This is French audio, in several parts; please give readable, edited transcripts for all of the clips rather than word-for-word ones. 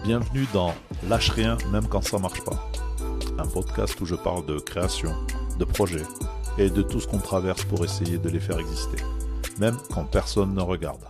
Bienvenue dans Lâche rien même quand ça marche pas. Un podcast où je parle de création, de projets et de tout ce qu'on traverse pour essayer de les faire exister, même quand personne ne regarde.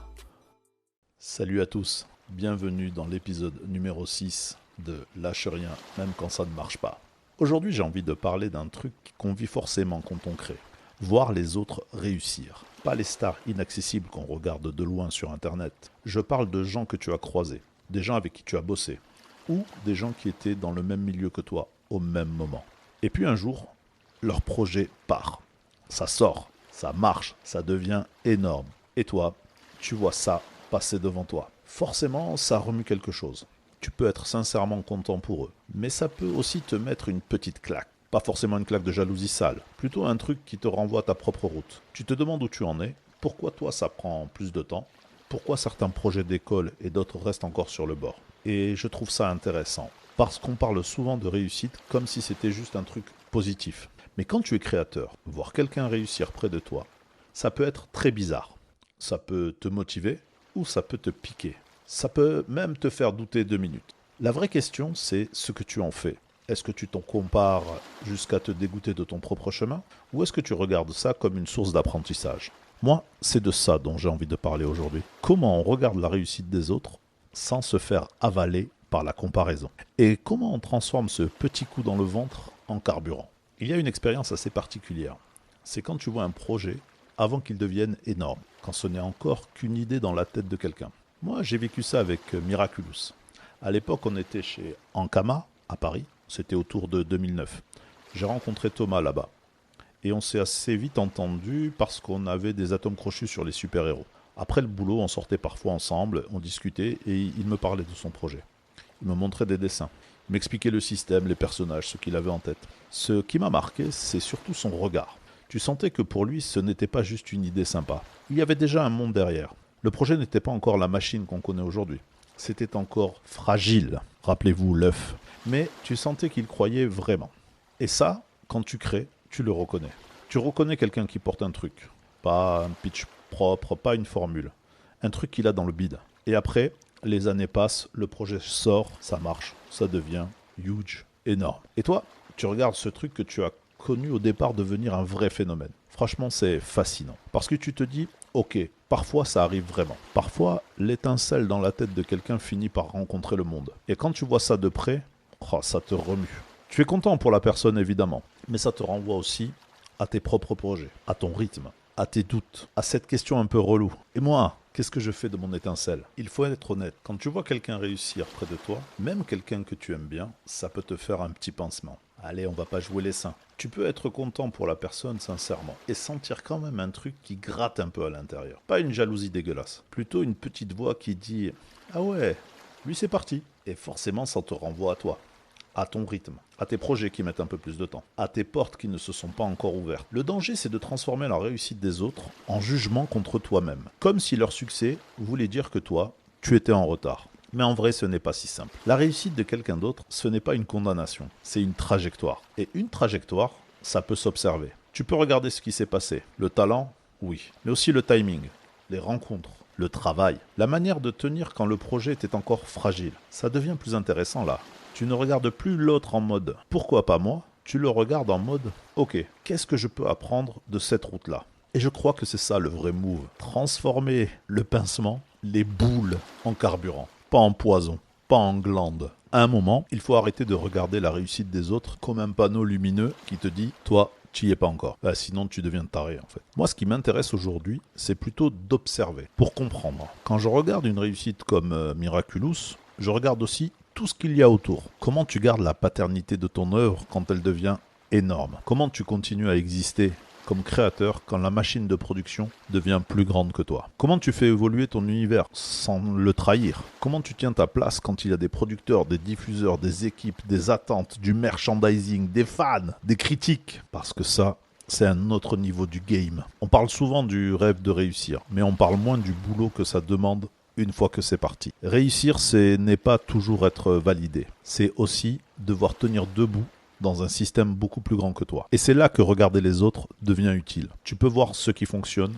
Salut à tous, bienvenue dans l'épisode numéro 6 de Lâche rien même quand ça ne marche pas. Aujourd'hui j'ai envie de parler d'un truc qu'on vit forcément quand on crée. Voir les autres réussir. Pas les stars inaccessibles qu'on regarde de loin sur internet. Je parle de gens que tu as croisés, des gens avec qui tu as bossé, ou des gens qui étaient dans le même milieu que toi, au même moment. Et puis un jour, leur projet part. Ça sort, ça marche, ça devient énorme. Et toi, tu vois ça passer devant toi. Forcément, ça remue quelque chose. Tu peux être sincèrement content pour eux, mais ça peut aussi te mettre une petite claque. Pas forcément une claque de jalousie sale, plutôt un truc qui te renvoie à ta propre route. Tu te demandes où tu en es, pourquoi toi ça prend plus de temps, pourquoi certains projets décollent et d'autres restent encore sur le bord. Et je trouve ça intéressant, parce qu'on parle souvent de réussite comme si c'était juste un truc positif. Mais quand tu es créateur, voir quelqu'un réussir près de toi, ça peut être très bizarre. Ça peut te motiver ou ça peut te piquer. Ça peut même te faire douter 2 minutes. La vraie question, c'est ce que tu en fais. Est-ce que tu t'en compares jusqu'à te dégoûter de ton propre chemin? Ou est-ce que tu regardes ça comme une source d'apprentissage? Moi, c'est de ça dont j'ai envie de parler aujourd'hui. Comment on regarde la réussite des autres sans se faire avaler par la comparaison? Et comment on transforme ce petit coup dans le ventre en carburant? Il y a une expérience assez particulière. C'est quand tu vois un projet avant qu'il devienne énorme, quand ce n'est encore qu'une idée dans la tête de quelqu'un. Moi, j'ai vécu ça avec Miraculous. À l'époque, on était chez Ankama, à Paris. C'était autour de 2009. J'ai rencontré Thomas là-bas. Et on s'est assez vite entendu parce qu'on avait des atomes crochus sur les super-héros. Après le boulot, on sortait parfois ensemble, on discutait et il me parlait de son projet. Il me montrait des dessins. Il m'expliquait le système, les personnages, ce qu'il avait en tête. Ce qui m'a marqué, c'est surtout son regard. Tu sentais que pour lui, ce n'était pas juste une idée sympa. Il y avait déjà un monde derrière. Le projet n'était pas encore la machine qu'on connaît aujourd'hui. C'était encore fragile. Rappelez-vous l'œuf. Mais tu sentais qu'il croyait vraiment. Et ça, quand tu crées, tu le reconnais. Tu reconnais quelqu'un qui porte un truc. Pas un pitch propre, pas une formule. Un truc qu'il a dans le bide. Et après, les années passent, le projet sort, ça marche, ça devient huge, énorme. Et toi, tu regardes ce truc que tu as connu au départ devenir un vrai phénomène. Franchement, c'est fascinant. Parce que tu te dis, ok, parfois ça arrive vraiment. Parfois, l'étincelle dans la tête de quelqu'un finit par rencontrer le monde. Et quand tu vois ça de près, ça te remue. Tu es content pour la personne évidemment, mais ça te renvoie aussi à tes propres projets, à ton rythme, à tes doutes, à cette question un peu relou. Et moi, qu'est-ce que je fais de mon étincelle? Il faut être honnête, quand tu vois quelqu'un réussir près de toi, même quelqu'un que tu aimes bien, ça peut te faire un petit pincement. Allez, on va pas jouer les saints. Tu peux être content pour la personne sincèrement et sentir quand même un truc qui gratte un peu à l'intérieur. Pas une jalousie dégueulasse, plutôt une petite voix qui dit « Ah ouais, lui c'est parti !» Et forcément ça te renvoie à toi, à ton rythme, à tes projets qui mettent un peu plus de temps, à tes portes qui ne se sont pas encore ouvertes. Le danger, c'est de transformer la réussite des autres en jugement contre toi-même, comme si leur succès voulait dire que toi, tu étais en retard. Mais en vrai, ce n'est pas si simple. La réussite de quelqu'un d'autre, ce n'est pas une condamnation, c'est une trajectoire. Et une trajectoire, ça peut s'observer. Tu peux regarder ce qui s'est passé. Le talent, oui, mais aussi le timing, les rencontres, le travail, la manière de tenir quand le projet était encore fragile. Ça devient plus intéressant là. Tu ne regardes plus l'autre en mode « pourquoi pas moi ?» Tu le regardes en mode « ok, qu'est-ce que je peux apprendre de cette route-là ?» Et je crois que c'est ça le vrai move. Transformer le pincement, les boules en carburant. Pas en poison, pas en glande. À un moment, il faut arrêter de regarder la réussite des autres comme un panneau lumineux qui te dit « toi, tu y es pas encore ». Sinon, tu deviens taré en fait. Moi, ce qui m'intéresse aujourd'hui, c'est plutôt d'observer, pour comprendre. Quand je regarde une réussite comme Miraculous, je regarde aussi tout ce qu'il y a autour. Comment tu gardes la paternité de ton œuvre quand elle devient énorme? Comment tu continues à exister comme créateur quand la machine de production devient plus grande que toi? Comment tu fais évoluer ton univers sans le trahir? Comment tu tiens ta place quand il y a des producteurs, des diffuseurs, des équipes, des attentes, du merchandising, des fans, des critiques? Parce que ça, c'est un autre niveau du game. On parle souvent du rêve de réussir, mais on parle moins du boulot que ça demande une fois que c'est parti. Réussir, ce n'est pas toujours être validé. C'est aussi devoir tenir debout dans un système beaucoup plus grand que toi. Et c'est là que regarder les autres devient utile. Tu peux voir ce qui fonctionne,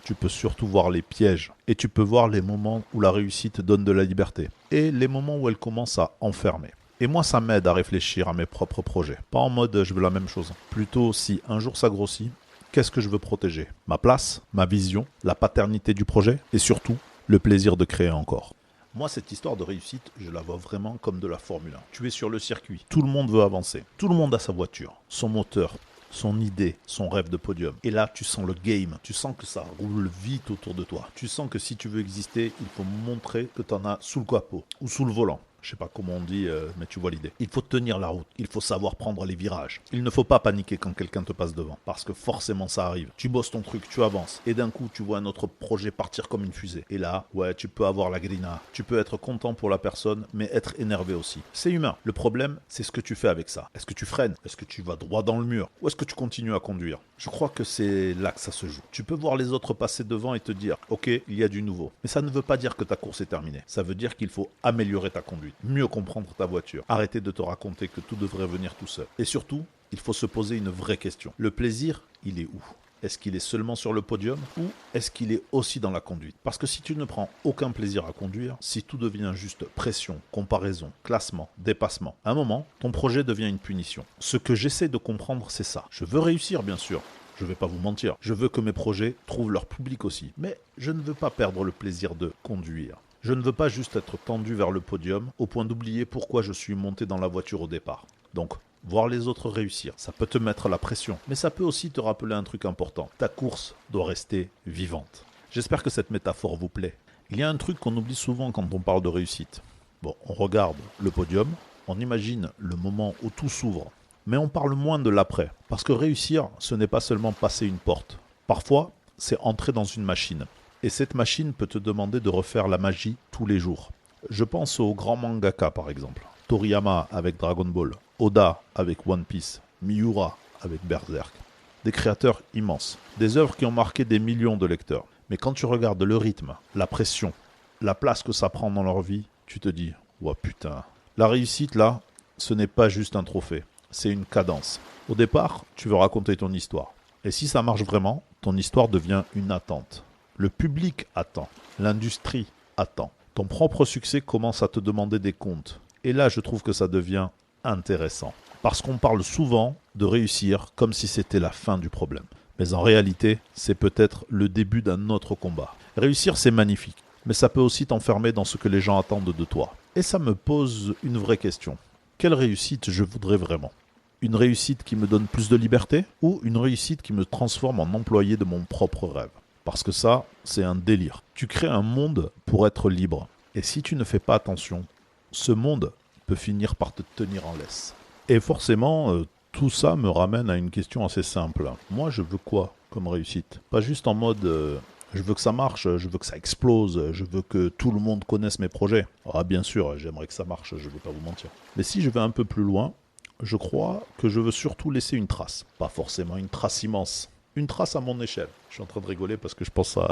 tu peux surtout voir les pièges. Et tu peux voir les moments où la réussite donne de la liberté. Et les moments où elle commence à enfermer. Et moi, ça m'aide à réfléchir à mes propres projets. Pas en mode je veux la même chose. Plutôt si un jour ça grossit, qu'est-ce que je veux protéger? Ma place, ma vision, la paternité du projet et surtout le plaisir de créer encore. Moi, cette histoire de réussite, je la vois vraiment comme de la Formule 1. Tu es sur le circuit, tout le monde veut avancer, tout le monde a sa voiture, son moteur, son idée, son rêve de podium. Et là, tu sens le game, tu sens que ça roule vite autour de toi. Tu sens que si tu veux exister, il faut montrer que tu en as sous le capot ou sous le volant. Je sais pas comment on dit, mais tu vois l'idée. Il faut tenir la route, il faut savoir prendre les virages. Il ne faut pas paniquer quand quelqu'un te passe devant, parce que forcément ça arrive. Tu bosses ton truc, tu avances, et d'un coup tu vois un autre projet partir comme une fusée. Et là, ouais, tu peux avoir la grina, tu peux être content pour la personne, mais être énervé aussi. C'est humain. Le problème, c'est ce que tu fais avec ça. Est-ce que tu freines? Est-ce que tu vas droit dans le mur? Ou est-ce que tu continues à conduire? Je crois que c'est là que ça se joue. Tu peux voir les autres passer devant et te dire, ok, il y a du nouveau. Mais ça ne veut pas dire que ta course est terminée. Ça veut dire qu'il faut améliorer ta conduite, mieux comprendre ta voiture, arrêter de te raconter que tout devrait venir tout seul. Et surtout, il faut se poser une vraie question. Le plaisir, il est où? Est-ce qu'il est seulement sur le podium ou est-ce qu'il est aussi dans la conduite? Parce que si tu ne prends aucun plaisir à conduire, si tout devient juste pression, comparaison, classement, dépassement, à un moment, ton projet devient une punition. Ce que j'essaie de comprendre, c'est ça. Je veux réussir, bien sûr. Je ne vais pas vous mentir. Je veux que mes projets trouvent leur public aussi. Mais je ne veux pas perdre le plaisir de conduire. Je ne veux pas juste être tendu vers le podium au point d'oublier pourquoi je suis monté dans la voiture au départ. Donc, voir les autres réussir, ça peut te mettre la pression, mais ça peut aussi te rappeler un truc important. Ta course doit rester vivante. J'espère que cette métaphore vous plaît. Il y a un truc qu'on oublie souvent quand on parle de réussite. Bon, on regarde le podium, on imagine le moment où tout s'ouvre, mais on parle moins de l'après. Parce que réussir, ce n'est pas seulement passer une porte. Parfois, c'est entrer dans une machine. Et cette machine peut te demander de refaire la magie tous les jours. Je pense aux grands mangaka par exemple. Toriyama avec Dragon Ball, Oda avec One Piece, Miura avec Berserk. Des créateurs immenses, des œuvres qui ont marqué des millions de lecteurs. Mais quand tu regardes le rythme, la pression, la place que ça prend dans leur vie, tu te dis « Ouah putain ». La réussite là, ce n'est pas juste un trophée, c'est une cadence. Au départ, tu veux raconter ton histoire. Et si ça marche vraiment, ton histoire devient une attente. Le public attend, l'industrie attend. Ton propre succès commence à te demander des comptes. Et là, je trouve que ça devient intéressant. Parce qu'on parle souvent de réussir comme si c'était la fin du problème. Mais en réalité, c'est peut-être le début d'un autre combat. Réussir, c'est magnifique. Mais ça peut aussi t'enfermer dans ce que les gens attendent de toi. Et ça me pose une vraie question. Quelle réussite je voudrais vraiment ? Une réussite qui me donne plus de liberté ou une réussite qui me transforme en employé de mon propre rêve ? Parce que ça, c'est un délire. Tu crées un monde pour être libre. Et si tu ne fais pas attention, ce monde peut finir par te tenir en laisse. Et forcément, tout ça me ramène à une question assez simple. Moi, je veux quoi comme réussite? Pas juste en mode je veux que ça marche, je veux que ça explose, je veux que tout le monde connaisse mes projets. Ah, bien sûr, j'aimerais que ça marche, je ne vais pas vous mentir. Mais si je vais un peu plus loin, je crois que je veux surtout laisser une trace. Pas forcément une trace immense. Une trace à mon échelle. Je suis en train de rigoler parce que je pense à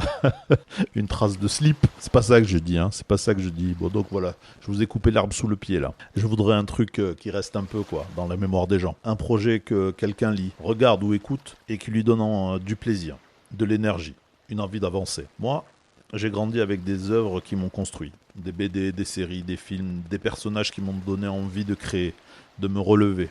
une trace de slip. C'est pas ça que je dis, hein. C'est pas ça que je dis. Bon, donc voilà, je vous ai coupé l'herbe sous le pied là. Je voudrais un truc qui reste un peu dans la mémoire des gens. Un projet que quelqu'un lit, regarde ou écoute et qui lui donne du plaisir, de l'énergie, une envie d'avancer. Moi, j'ai grandi avec des œuvres qui m'ont construit. Des BD, des séries, des films, des personnages qui m'ont donné envie de créer, de me relever,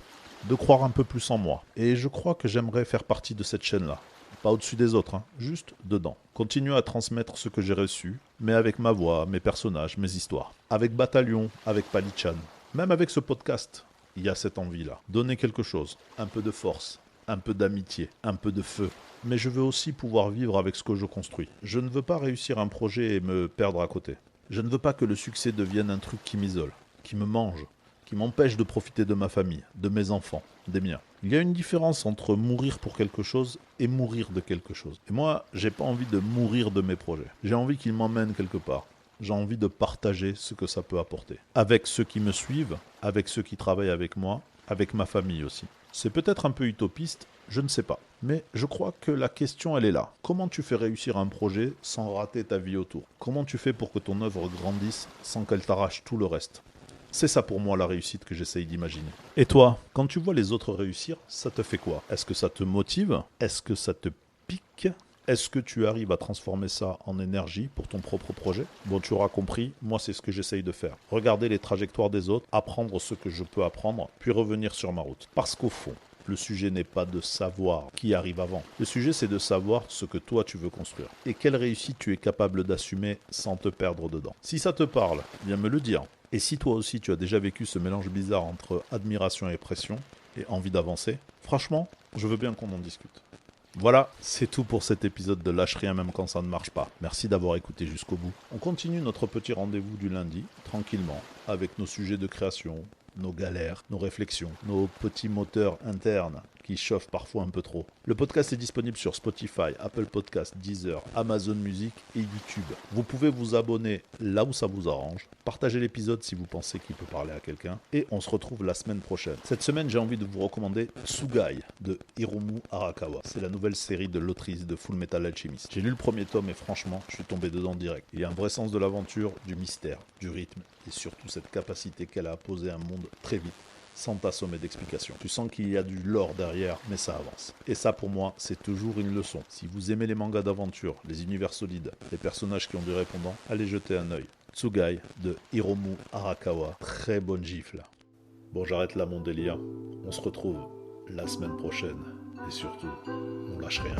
de croire un peu plus en moi. Et je crois que j'aimerais faire partie de cette chaîne-là. Pas au-dessus des autres, hein, juste dedans. Continuer à transmettre ce que j'ai reçu, mais avec ma voix, mes personnages, mes histoires. Avec Bataillon, avec Palichan, même avec ce podcast, il y a cette envie-là. Donner quelque chose, un peu de force, un peu d'amitié, un peu de feu. Mais je veux aussi pouvoir vivre avec ce que je construis. Je ne veux pas réussir un projet et me perdre à côté. Je ne veux pas que le succès devienne un truc qui m'isole, qui me mange, qui m'empêche de profiter de ma famille, de mes enfants, des miens. Il y a une différence entre mourir pour quelque chose et mourir de quelque chose. Et moi, j'ai pas envie de mourir de mes projets. J'ai envie qu'ils m'emmènent quelque part. J'ai envie de partager ce que ça peut apporter. Avec ceux qui me suivent, avec ceux qui travaillent avec moi, avec ma famille aussi. C'est peut-être un peu utopiste, je ne sais pas. Mais je crois que la question, elle est là. Comment tu fais réussir un projet sans rater ta vie autour? Comment tu fais pour que ton œuvre grandisse sans qu'elle t'arrache tout le reste? C'est ça pour moi la réussite que j'essaye d'imaginer. Et toi, quand tu vois les autres réussir, ça te fait quoi? Est-ce que ça te motive? Est-ce que ça te pique? Est-ce que tu arrives à transformer ça en énergie pour ton propre projet? Bon, tu auras compris, moi c'est ce que j'essaye de faire. Regarder les trajectoires des autres, apprendre ce que je peux apprendre, puis revenir sur ma route. Parce qu'au fond, le sujet n'est pas de savoir qui arrive avant. Le sujet, c'est de savoir ce que toi tu veux construire. Et quelle réussite tu es capable d'assumer sans te perdre dedans. Si ça te parle, viens me le dire. Et si toi aussi tu as déjà vécu ce mélange bizarre entre admiration et pression, et envie d'avancer, franchement, je veux bien qu'on en discute. Voilà, c'est tout pour cet épisode de Lâche rien même quand ça ne marche pas. Merci d'avoir écouté jusqu'au bout. On continue notre petit rendez-vous du lundi, tranquillement, avec nos sujets de création, nos galères, nos réflexions, nos petits moteurs internes qui chauffent parfois un peu trop. Le podcast est disponible sur Spotify, Apple Podcasts, Deezer, Amazon Music et YouTube. Vous pouvez vous abonner là où ça vous arrange, partager l'épisode si vous pensez qu'il peut parler à quelqu'un, et on se retrouve la semaine prochaine. Cette semaine, j'ai envie de vous recommander Tsugai de Hiromu Arakawa. C'est la nouvelle série de l'autrice de Full Metal Alchemist. J'ai lu le premier tome et franchement, je suis tombé dedans direct. Il y a un vrai sens de l'aventure, du mystère, du rythme, et surtout cette capacité qu'elle a à poser un monde très vite, sans t'assommer d'explications. Tu sens qu'il y a du lore derrière, mais ça avance. Et ça, pour moi, c'est toujours une leçon. Si vous aimez les mangas d'aventure, les univers solides, les personnages qui ont du répondant, allez jeter un œil. Tsugai de Hiromu Arakawa. Très bonne gifle. Bon, j'arrête là mon délire. On se retrouve la semaine prochaine. Et surtout, on lâche rien.